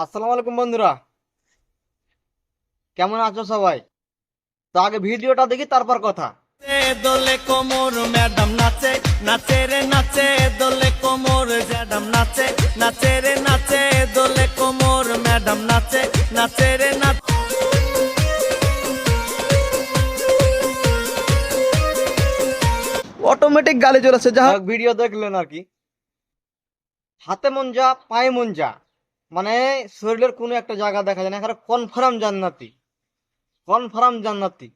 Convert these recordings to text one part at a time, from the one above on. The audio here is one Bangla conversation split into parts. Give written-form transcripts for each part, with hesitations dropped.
আসসালামু আলাইকুম বন্ধুরা, কেমন আছো সবাই? তো আগে ভিডিওটা দেখি তারপর কথা। দোলে কোমর ম্যাডাম নাচে নাচে রে নাচে দোলে কোমর ম্যাডাম নাচে নাচে রে নাচে দোলে কোমর ম্যাডাম নাচে নাচে রে নাচে। অটোমেটিক গালি চলেছে, যা হোক ভিডিও দেখলেন আর কি। হাতে মন যা পায়ে মন যা, মানে শরীরের কোনো একটা জায়গা দেখা যায় না, এখানে কনফার্ম জান্নাতি, কনফার্ম জান্নাতি,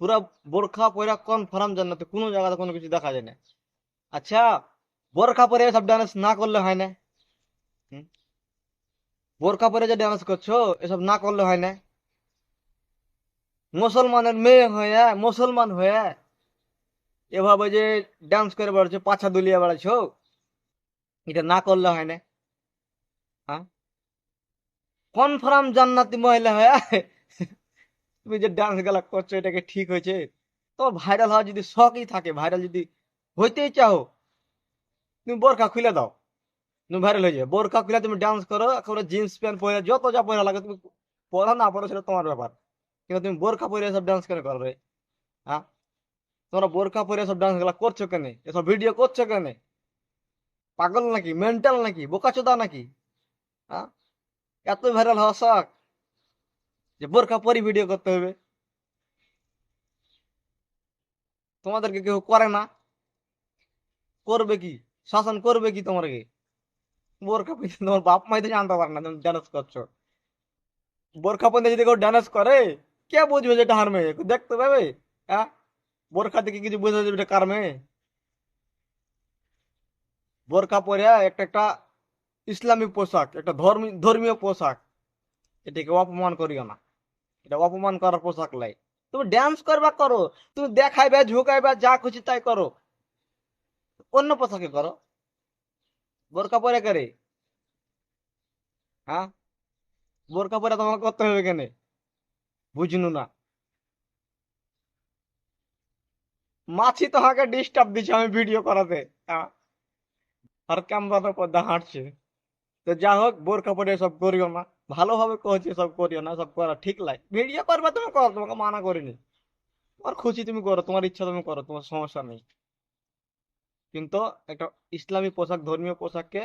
পুরা বোরখা পরা কনফার্ম জান্নাতি, কোনো জায়গাতে কোনো কিছু দেখা যায় না। আচ্ছা, বোরখা পরে এসব ডান্স না করলে হয় না? হুম? বোরখা পরে যে ডান্স করছো এসব না করলে হয় না? মুসলমানের মেয়ে হয়ে, মুসলমান হয়ে এভাবে যে ডান্স করে বেড়াচ্ছো, পাছা দুলিয়ে বেড়াচ্ছো, এটা না করলে হয় না? হ্যাঁ, কনফার্ম জান্নাতি মহিলা হয়ে তুমি যে ডান্স গুলা করছো, এটাকে ঠিক হয়েছে? তো ভাইরাল হওয়ার যদি শখই থাকে, ভাইরাল যদি হইতেই চাও, তুমি বোরখা খুলে দাও, তুমি ভাইরাল হয়ে যাবে। বোরখা খুলে তুমি ডান্স করো, একেবারে জিন্স প্যান্ট পরে যত যা পরে লাগে, তুমি পরা না পড়ো সেটা তোমার ব্যাপার, কিন্তু তুমি বোরখা পরে সব ডান্স করে করবে। হ্যাঁ, তোমরা বোরখা পরে সব ডান্স গুলা করছো কেন, এসব ভিডিও করছো কেন? পাগল নাকি, মেন্টাল নাকি, বোকাচোদা নাকি? হ্যাঁ, এত ভাইরাল হওয়া শখ যে বোরখা পরি ভিডিও করতে হবে? তোমাদেরকে কেউ করে না, করবে কি? শাসন করবে কি তোমাকে? বোরখা পরে তোমার বাপ মাই তো জানতে পারে না তুমি ডান্স করছো। বোরখা পরে যদি কেউ ডান্স করে, কে বুঝবে যে এটা হার মেয়ে? কেউ দেখতে পাবে? হ্যাঁ, বোরখা থেকে কিছু বুঝে যাবে এটা কার মেয়ে? বোরখা পরে একটা একটা ইসলামিক পোশাক, একটা ধর্মীয় পোশাক, এটাকে অপমান করিও না। এটা অপমান করার পোশাক লাই। তুমি ড্যান্স করবা করো, তুমি দেখাইবে ঝুঁকাইবে যা খুশি তাই করো, অন্য পোশাকে করো। বোরকা পরে করে? হ্যাঁ, বোরকা পরে তোমাকে করতে হবে কেন? বুঝনু না। মাছি তোমাকে ডিস্টার্ব দিচ্ছে আমি ভিডিও করাতে। হ্যাঁ, আর ক্যামেরার পর্দা হাঁটছে। তো যা হোক, বোরকা পরে সব করিও না, ভালোভাবে কহছি সব করিও না, সব করা ঠিক লাই। ভিডিও করবে তুমি করো, তোমাকে মানা করিনি। তোমার খুশি তুমি করো, তোমার ইচ্ছা তুমি করো, তোমার সমস্যা নেই। কিন্তু একটা ইসলামী পোশাক, ধর্মীয় পোশাককে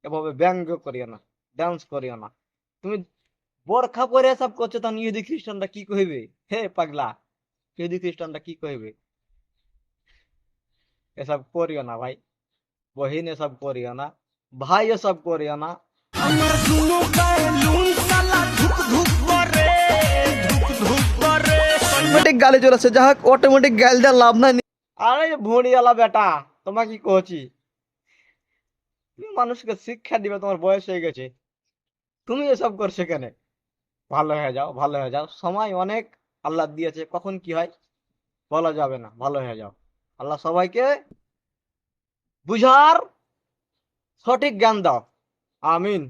এভাবে ব্যঙ্গ করিও না, ডান্স করিও না। তুমি বোরখা পরে সব করছো, তখন ইহুদি খ্রিস্টানরা কি কইবে? হে পাগলা, ইহুদি খ্রিস্টানরা কি কইবে? এসব করিও না ভাই, বহিন এসব করিও না, ভাই এসব করিও না। আমার দুনো গায়ে লুন সালা ধুক ধুক করে ধুক ধুক করে। অটোমেটিক গালি চলেছে, যা হোক অটোমেটিক গাল দেওয়ার লাভ নাই। আরে ভুঁড়িওয়ালা বেটা, তোমাকে কি কহছি, তুমি মানুষকে শিক্ষা দিবে, তোমার বয়স হয়ে গেছে, তুমি এসব করছো কেন? ভালো হয়ে যাও, ভালো হয়ে যাও, সময় অনেক আল্লাহ দিয়েছে, কখন কি হয় বলা যাবে না। ভালো হয়ে যাও। আল্লাহ সবাইকে বুঝার সঠিক জ্ঞান দাও। আমিন।